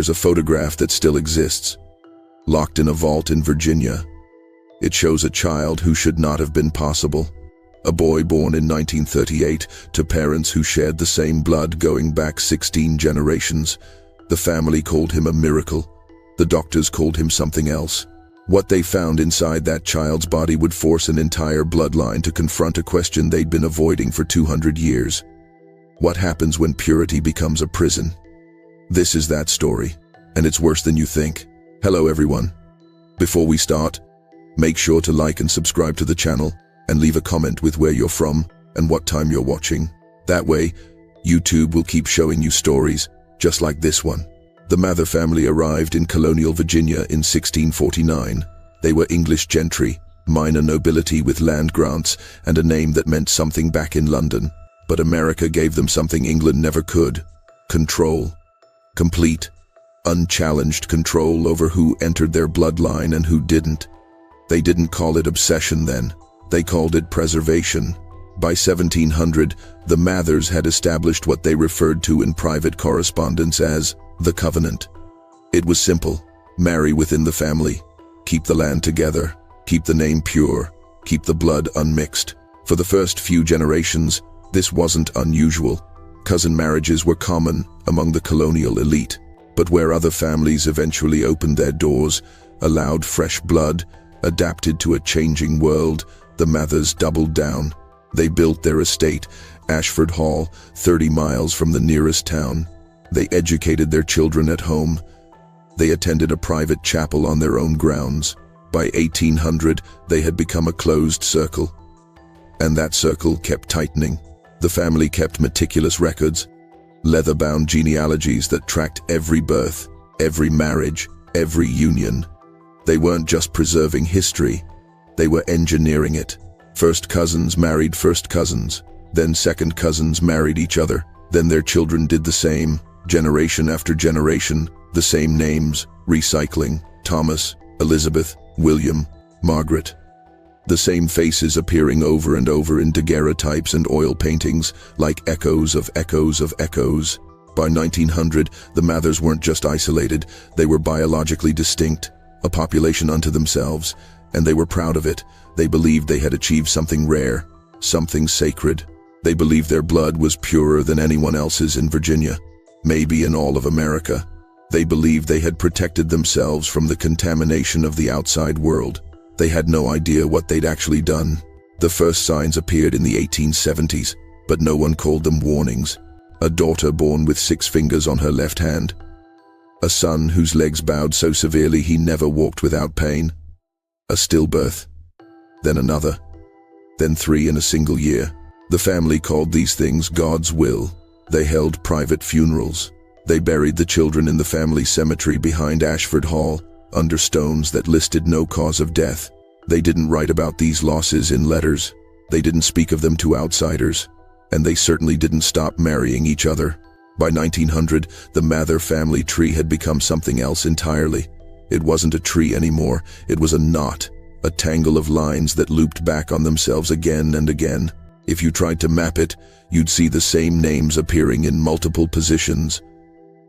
There's a photograph that still exists, locked in a vault in Virginia. It shows a child who should not have been possible. A boy born in 1938 to parents who shared the same blood going back 16 generations. The family called him a miracle. The doctors called him something else. What they found inside that child's body would force an entire bloodline to confront a question they'd been avoiding for 200 years. What happens when purity becomes a prison? This is that story, and it's worse than you think. Hello everyone. Before we start, make sure to like and subscribe to the channel and leave a comment with where you're from and what time you're watching. That way, YouTube will keep showing you stories just like this one. The Mather family arrived in colonial Virginia in 1649. They were English gentry, minor nobility with land grants and a name that meant something back in London. But America gave them something England never could: control. Complete, unchallenged control over who entered their bloodline and who didn't. They didn't call it obsession then. They called it preservation. By 1700, the Mathers had established what they referred to in private correspondence as the covenant. It was simple: marry within the family, keep the land together, keep the name pure, keep the blood unmixed. For the first few generations, this wasn't unusual. Cousin marriages were common among the colonial elite. But where other families eventually opened their doors, allowed fresh blood, adapted to a changing world, the Mathers doubled down. They built their estate, Ashford Hall, 30 miles from the nearest town. They educated their children at home. They attended a private chapel on their own grounds. By 1800, they had become a closed circle. And that circle kept tightening. The family kept meticulous records, leather-bound genealogies that tracked every birth, every marriage, every union. They weren't just preserving history, they were engineering it. First cousins married first cousins, then second cousins married each other, then their children did the same, generation after generation, the same names, recycling: Thomas, Elizabeth, William, Margaret. The same faces appearing over and over in daguerreotypes and oil paintings, like echoes of echoes of echoes. By 1900, the Mathers weren't just isolated, they were biologically distinct, a population unto themselves, and they were proud of it. They believed they had achieved something rare, something sacred. They believed their blood was purer than anyone else's in Virginia, maybe in all of America. They believed they had protected themselves from the contamination of the outside world. They had no idea what they'd actually done. The first signs appeared in the 1870s, but no one called them warnings. A daughter born with 6 fingers on her left hand. A son whose legs bowed so severely he never walked without pain. A stillbirth. Then another. Then 3 in a single year. The family called these things God's will. They held private funerals. They buried the children in the family cemetery behind Ashford Hall, under stones that listed no cause of death. They didn't write about these losses in letters. They didn't speak of them to outsiders. And they certainly didn't stop marrying each other. By 1900, the Mather family tree had become something else entirely. It wasn't a tree anymore. It was a knot, a tangle of lines that looped back on themselves again and again. If you tried to map it, you'd see the same names appearing in multiple positions.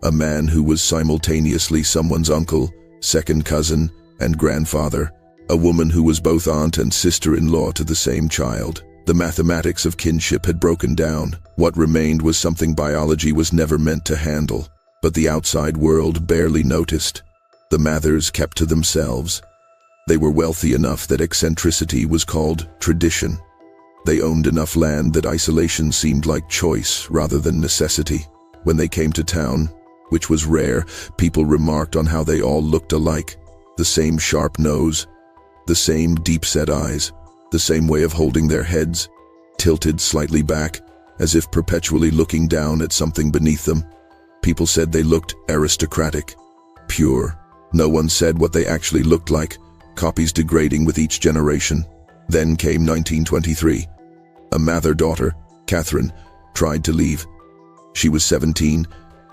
A man who was simultaneously someone's uncle, second cousin, and grandfather. A woman who was both aunt and sister-in-law to the same child. The mathematics of kinship had broken down. What remained was something biology was never meant to handle, but the outside world barely noticed. The Mathers kept to themselves. They were wealthy enough that eccentricity was called tradition. They owned enough land that isolation seemed like choice rather than necessity. When they came to town, which was rare, people remarked on how they all looked alike. The same sharp nose, the same deep-set eyes, the same way of holding their heads, tilted slightly back, as if perpetually looking down at something beneath them. People said they looked aristocratic, pure. No one said what they actually looked like, copies degrading with each generation. Then came 1923. A Mather daughter, Catherine, tried to leave. She was 17.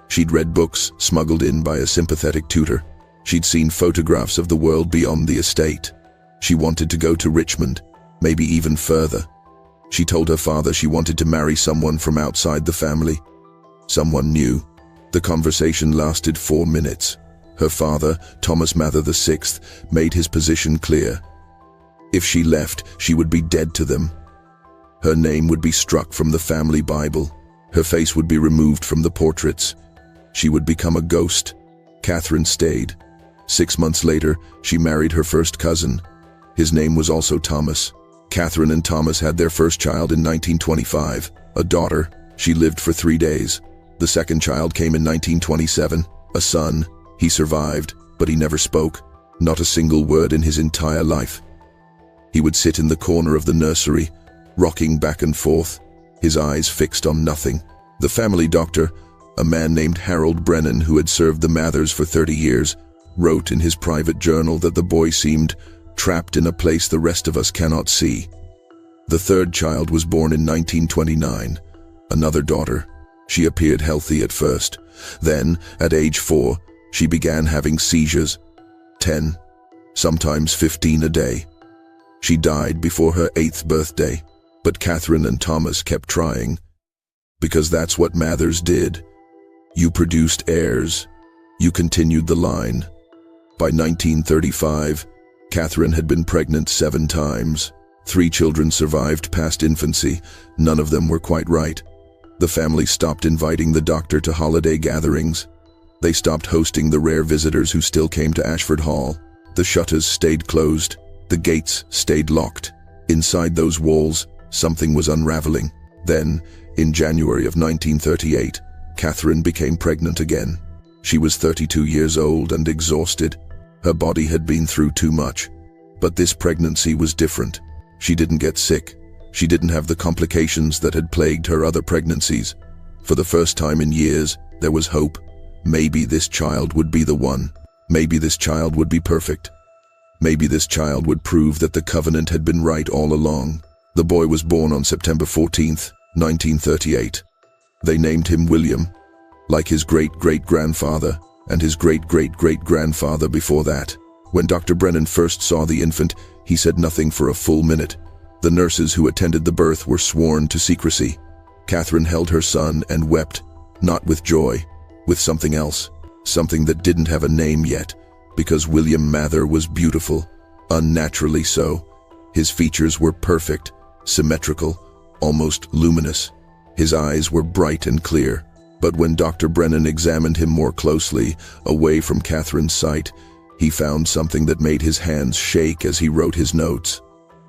She'd read books smuggled in by a sympathetic tutor. She'd seen photographs of the world beyond the estate. She wanted to go to Richmond, maybe even further. She told her father she wanted to marry someone from outside the family. Someone new. The conversation lasted 4 minutes. Her father, Thomas Mather VI, made his position clear. If she left, she would be dead to them. Her name would be struck from the family Bible. Her face would be removed from the portraits. She would become a ghost. Catherine stayed. 6 months later, she married her first cousin. His name was also Thomas. Catherine and Thomas had their first child in 1925, a daughter. She lived for 3 days. The second child came in 1927, a son. He survived, but he never spoke, not a single word in his entire life. He would sit in the corner of the nursery, rocking back and forth, his eyes fixed on nothing. The family doctor, a man named Harold Brennan who had served the Mathers for 30 years, wrote in his private journal that the boy seemed trapped in a place the rest of us cannot see. The third child was born in 1929, another daughter. She appeared healthy at first. Then, at age 4, she began having seizures, 10, sometimes 15 a day. She died before her 8th birthday, but Catherine and Thomas kept trying, because that's what Mathers did. You produced heirs. You continued the line. By 1935, Catherine had been pregnant 7 times. 3 children survived past infancy. None of them were quite right. The family stopped inviting the doctor to holiday gatherings. They stopped hosting the rare visitors who still came to Ashford Hall. The shutters stayed closed. The gates stayed locked. Inside those walls, something was unraveling. Then, in January of 1938, Catherine became pregnant again. She was 32 years old and exhausted. Her body had been through too much. But this pregnancy was different. She didn't get sick. She didn't have the complications that had plagued her other pregnancies. For the first time in years, there was hope. Maybe this child would be the one. Maybe this child would be perfect. Maybe this child would prove that the covenant had been right all along. The boy was born on September 14th, 1938. They named him William, like his great-great-grandfather and his great-great-great-grandfather before that. When Dr. Brennan first saw the infant, he said nothing for a full minute. The nurses who attended the birth were sworn to secrecy. Catherine held her son and wept, not with joy, with something else, something that didn't have a name yet, because William Mather was beautiful, unnaturally so. His features were perfect, symmetrical, almost luminous. His eyes were bright and clear. But when Dr. Brennan examined him more closely, away from Catherine's sight, he found something that made his hands shake as he wrote his notes.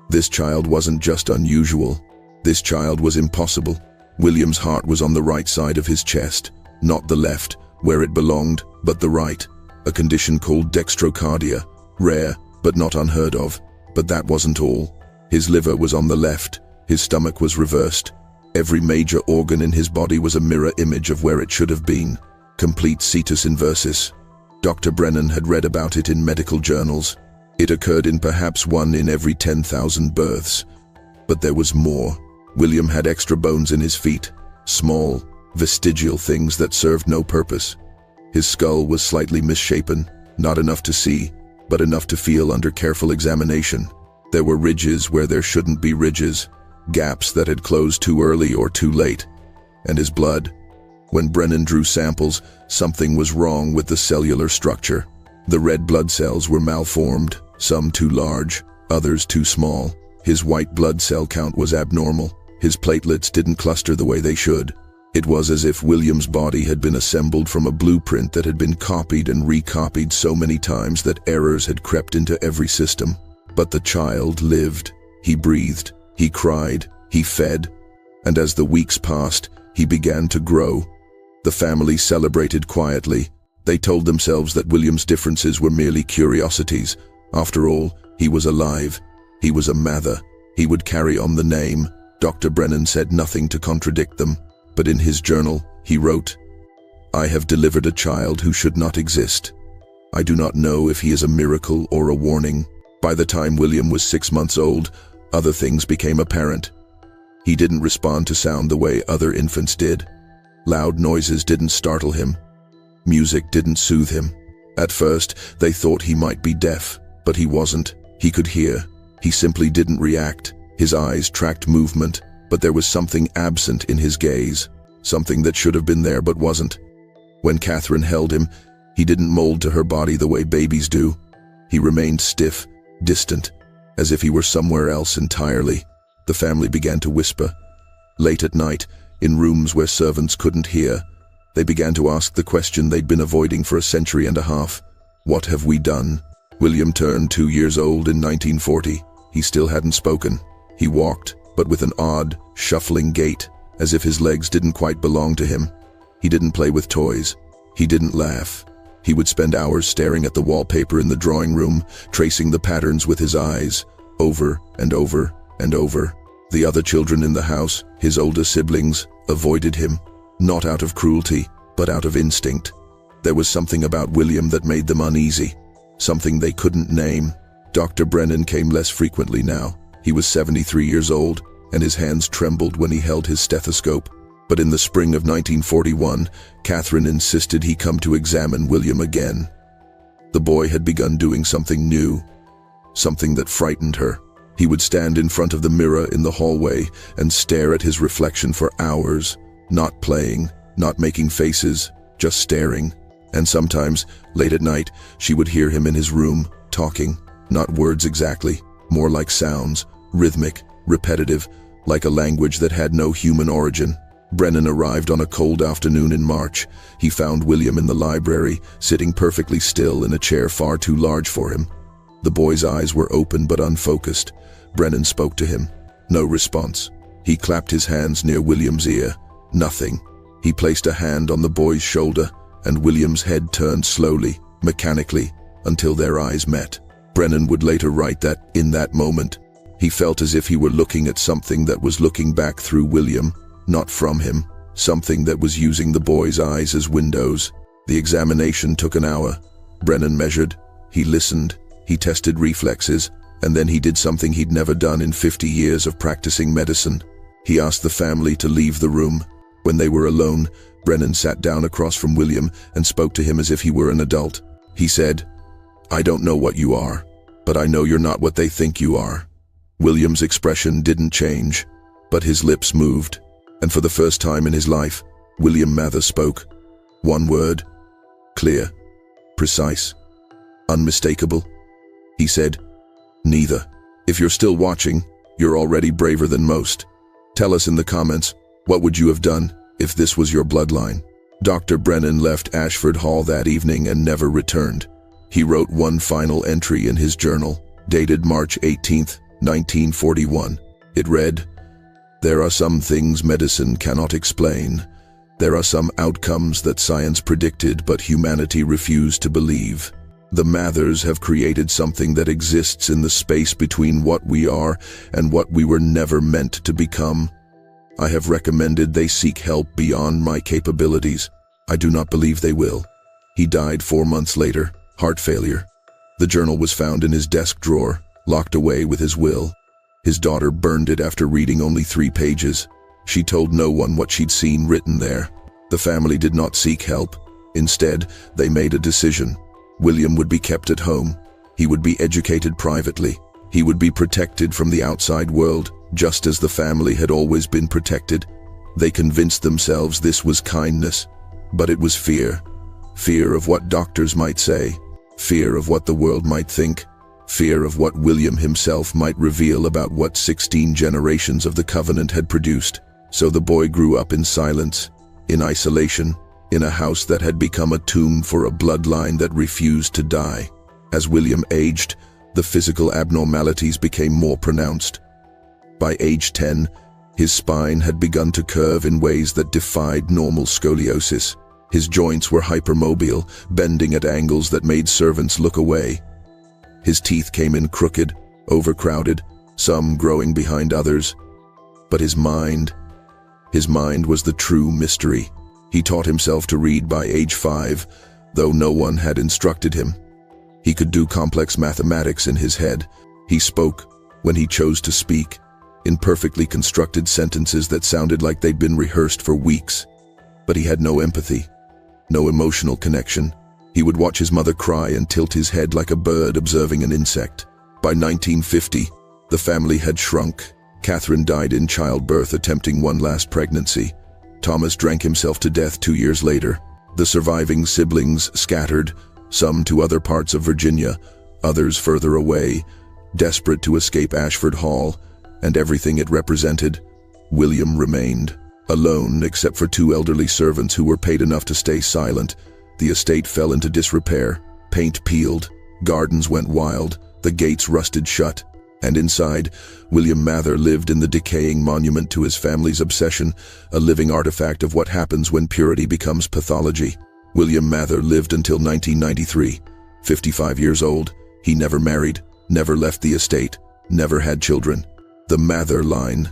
This child wasn't just unusual. This child was impossible. William's heart was on the right side of his chest, not the left, where it belonged, but the right. A condition called dextrocardia, rare, but not unheard of. But that wasn't all. His liver was on the left, his stomach was reversed. Every major organ in his body was a mirror image of where it should have been. Complete situs inversus. Dr. Brennan had read about it in medical journals. It occurred in perhaps 1 in every 10,000 births. But there was more. William had extra bones in his feet, small, vestigial things that served no purpose. His skull was slightly misshapen, not enough to see, but enough to feel under careful examination. There were ridges where there shouldn't be ridges, gaps that had closed too early or too late. And his blood. When Brennan drew samples, something was wrong with the cellular structure. The red blood cells were malformed, some too large, others too small. His white blood cell count was abnormal. His platelets didn't cluster the way they should. It was as if William's body had been assembled from a blueprint that had been copied and recopied so many times that errors had crept into every system. But the child lived. He breathed. He cried. He fed. And as the weeks passed, he began to grow. The family celebrated quietly. They told themselves that William's differences were merely curiosities. After all, he was alive. He was a Mather. He would carry on the name. Dr. Brennan said nothing to contradict them. But in his journal, he wrote, "I have delivered a child who should not exist. I do not know if he is a miracle or a warning." By the time William was 6 months old, other things became apparent. He didn't respond to sound the way other infants did. Loud noises didn't startle him. Music didn't soothe him. At first, they thought he might be deaf, but he wasn't. He could hear. He simply didn't react. His eyes tracked movement, but there was something absent in his gaze, something that should have been there but wasn't. When Catherine held him, he didn't mold to her body the way babies do. He remained stiff, distant, as if he were somewhere else entirely. The family began to whisper. Late at night, in rooms where servants couldn't hear, they began to ask the question they'd been avoiding for a century and a half. What have we done? William turned 2 years old in 1940. He still hadn't spoken. He walked, but with an odd, shuffling gait, as if his legs didn't quite belong to him. He didn't play with toys. He didn't laugh. He would spend hours staring at the wallpaper in the drawing room, tracing the patterns with his eyes, over and over and over. The other children in the house, his older siblings, avoided him, not out of cruelty, but out of instinct. There was something about William that made them uneasy, something they couldn't name. Dr. Brennan came less frequently now. He was 73 years old, and his hands trembled when he held his stethoscope. But in the spring of 1941, Catherine insisted he come to examine William again. The boy had begun doing something new, something that frightened her. He would stand in front of the mirror in the hallway and stare at his reflection for hours, not playing, not making faces, just staring. And sometimes, late at night, she would hear him in his room, talking, not words exactly, more like sounds, rhythmic, repetitive, like a language that had no human origin. Brennan arrived on a cold afternoon in March. He found William in the library, sitting perfectly still in a chair far too large for him. The boy's eyes were open but unfocused. Brennan spoke to him. No response. He clapped his hands near William's ear. Nothing. He placed a hand on the boy's shoulder, and William's head turned slowly, mechanically, until their eyes met. Brennan would later write that, in that moment, he felt as if he were looking at something that was looking back through William, not from him, something that was using the boy's eyes as windows. The examination took an hour. Brennan measured, he listened, he tested reflexes, and then he did something he'd never done in 50 years of practicing medicine. He asked the family to leave the room. When they were alone, Brennan sat down across from William and spoke to him as if he were an adult. He said, "I don't know what you are, but I know you're not what they think you are." William's expression didn't change, but his lips moved. And for the first time in his life, William Mather spoke. One word. Clear. Precise. Unmistakable. He said, "Neither. If you're still watching, you're already braver than most. Tell us in the comments, what would you have done if this was your bloodline?" Dr. Brennan left Ashford Hall that evening and never returned. He wrote one final entry in his journal, dated March 18, 1941. It read, "There are some things medicine cannot explain. There are some outcomes that science predicted but humanity refused to believe. The Mathers have created something that exists in the space between what we are and what we were never meant to become. I have recommended they seek help beyond my capabilities. I do not believe they will." He died 4 months later, heart failure. The journal was found in his desk drawer, locked away with his will. His daughter burned it after reading only 3 pages. She told no one what she'd seen written there. The family did not seek help. Instead, they made a decision. William would be kept at home. He would be educated privately. He would be protected from the outside world, just as the family had always been protected. They convinced themselves this was kindness, but it was fear. Fear of what doctors might say, fear of what the world might think, fear of what William himself might reveal about what 16 generations of the Covenant had produced. So the boy grew up in silence, in isolation, in a house that had become a tomb for a bloodline that refused to die. As William aged, the physical abnormalities became more pronounced. By age 10, his spine had begun to curve in ways that defied normal scoliosis. His joints were hypermobile, bending at angles that made servants look away. His teeth came in crooked, overcrowded, some growing behind others. But his mind was the true mystery. He taught himself to read by age 5, though no one had instructed him. He could do complex mathematics in his head. He spoke, when he chose to speak, in perfectly constructed sentences that sounded like they'd been rehearsed for weeks. But he had no empathy, no emotional connection. He would watch his mother cry and tilt his head like a bird observing an insect. By 1950, the family had shrunk. Catherine died in childbirth attempting one last pregnancy. Thomas drank himself to death 2 years later. The surviving siblings scattered, some to other parts of Virginia, others further away, desperate to escape Ashford Hall and everything it represented. William remained alone, except for two elderly servants who were paid enough to stay silent. The estate fell into disrepair, paint peeled, gardens went wild, the gates rusted shut, and inside, William Mather lived in the decaying monument to his family's obsession, a living artifact of what happens when purity becomes pathology. William Mather lived until 1993. 55 years old, he never married, never left the estate, never had children. The Mather line,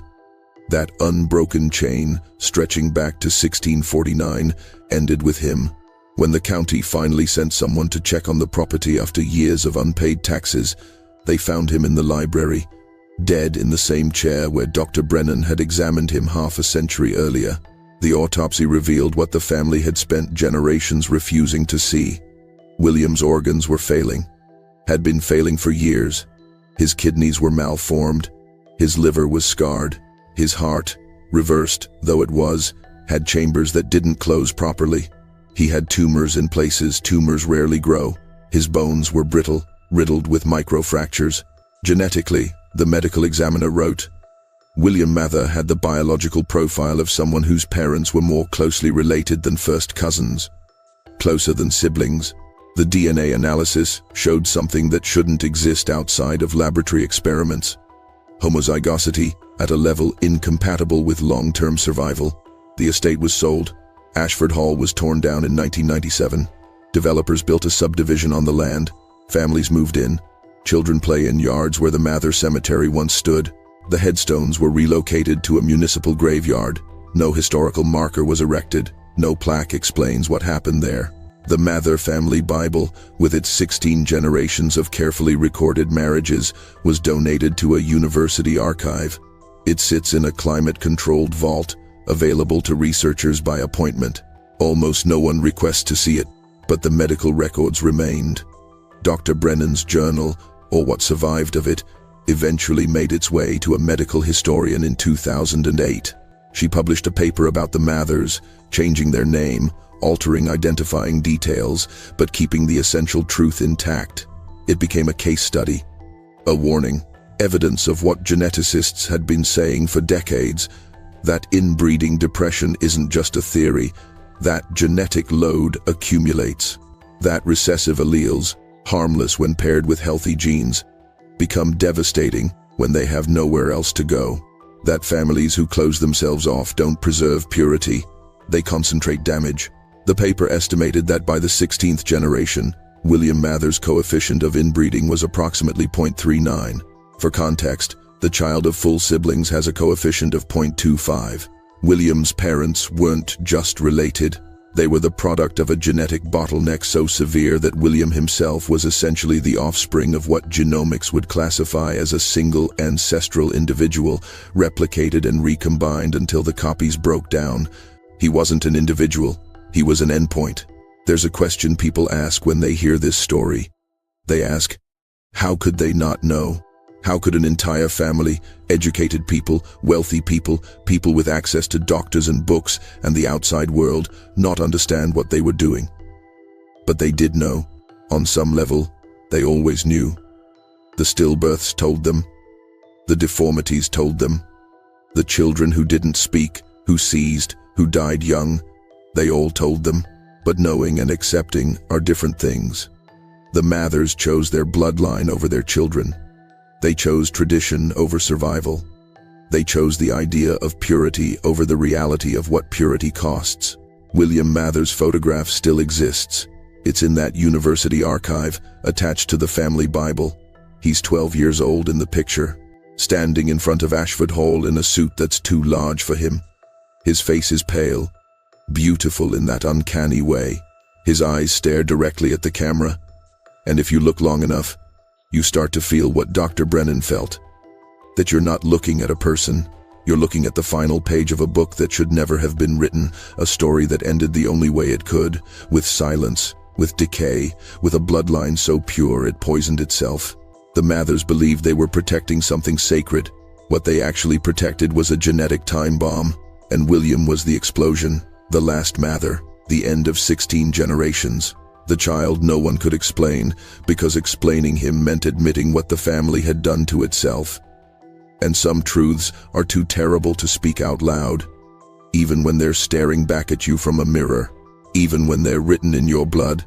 that unbroken chain stretching back to 1649, ended with him. When the county finally sent someone to check on the property after years of unpaid taxes, they found him in the library, dead in the same chair where Dr. Brennan had examined him half a century earlier. The autopsy revealed what the family had spent generations refusing to see. William's organs were failing, had been failing for years. His kidneys were malformed, his liver was scarred, his heart, reversed though it was, had chambers that didn't close properly. He had tumors in places tumors rarely grow. His bones were brittle, riddled with microfractures. Genetically, the medical examiner wrote, William Mather had the biological profile of someone whose parents were more closely related than first cousins, closer than siblings. The DNA analysis showed something that shouldn't exist outside of laboratory experiments. Homozygosity at a level incompatible with long-term survival. The estate was sold. Ashford Hall was torn down in 1997. Developers built a subdivision on the land. Families moved in. Children play in yards where the Mather Cemetery once stood. The headstones were relocated to a municipal graveyard. No historical marker was erected. No plaque explains what happened there. The Mather family Bible, with its 16 generations of carefully recorded marriages, was donated to a university archive. It sits in a climate-controlled vault, available to researchers by appointment. Almost no one requests to see it, but the medical records remained. Dr. Brennan's journal, or what survived of it, eventually made its way to a medical historian in 2008. She published a paper about the Mathers, changing their name, altering identifying details, but keeping the essential truth intact. It became a case study, a warning, evidence of what geneticists had been saying for decades, that inbreeding depression isn't just a theory, that genetic load accumulates, that recessive alleles, harmless when paired with healthy genes, become devastating when they have nowhere else to go, that families who close themselves off don't preserve purity, they concentrate damage. The paper estimated that by the 16th generation, William Mather's coefficient of inbreeding was approximately 0.39. For context, the child of full siblings has a coefficient of 0.25. William's parents weren't just related. They were the product of a genetic bottleneck so severe that William himself was essentially the offspring of what genomics would classify as a single ancestral individual, replicated and recombined until the copies broke down. He wasn't an individual. He was an endpoint. There's a question people ask when they hear this story. They ask, how could they not know? How could an entire family, educated people, wealthy people, people with access to doctors and books and the outside world, not understand what they were doing? But they did know. On some level, they always knew. The stillbirths told them. The deformities told them. The children who didn't speak, who seized, who died young, they all told them. But knowing and accepting are different things. The Mathers chose their bloodline over their children. They chose tradition over survival. They chose the idea of purity over the reality of what purity costs. William Mather's photograph still exists. It's in that university archive, attached to the family Bible. He's 12 years old in the picture, standing in front of Ashford Hall in a suit that's too large for him. His face is pale, beautiful in that uncanny way. His eyes stare directly at the camera, and if you look long enough, you start to feel what Dr. Brennan felt. That you're not looking at a person, you're looking at the final page of a book that should never have been written, a story that ended the only way it could, with silence, with decay, with a bloodline so pure it poisoned itself. The Mathers believed they were protecting something sacred. What they actually protected was a genetic time bomb, and William was the explosion, the last Mather. the end of 16 generations. The child no one could explain, because explaining him meant admitting what the family had done to itself. And some truths are too terrible to speak out loud, even when they're staring back at you from a mirror, even when they're written in your blood.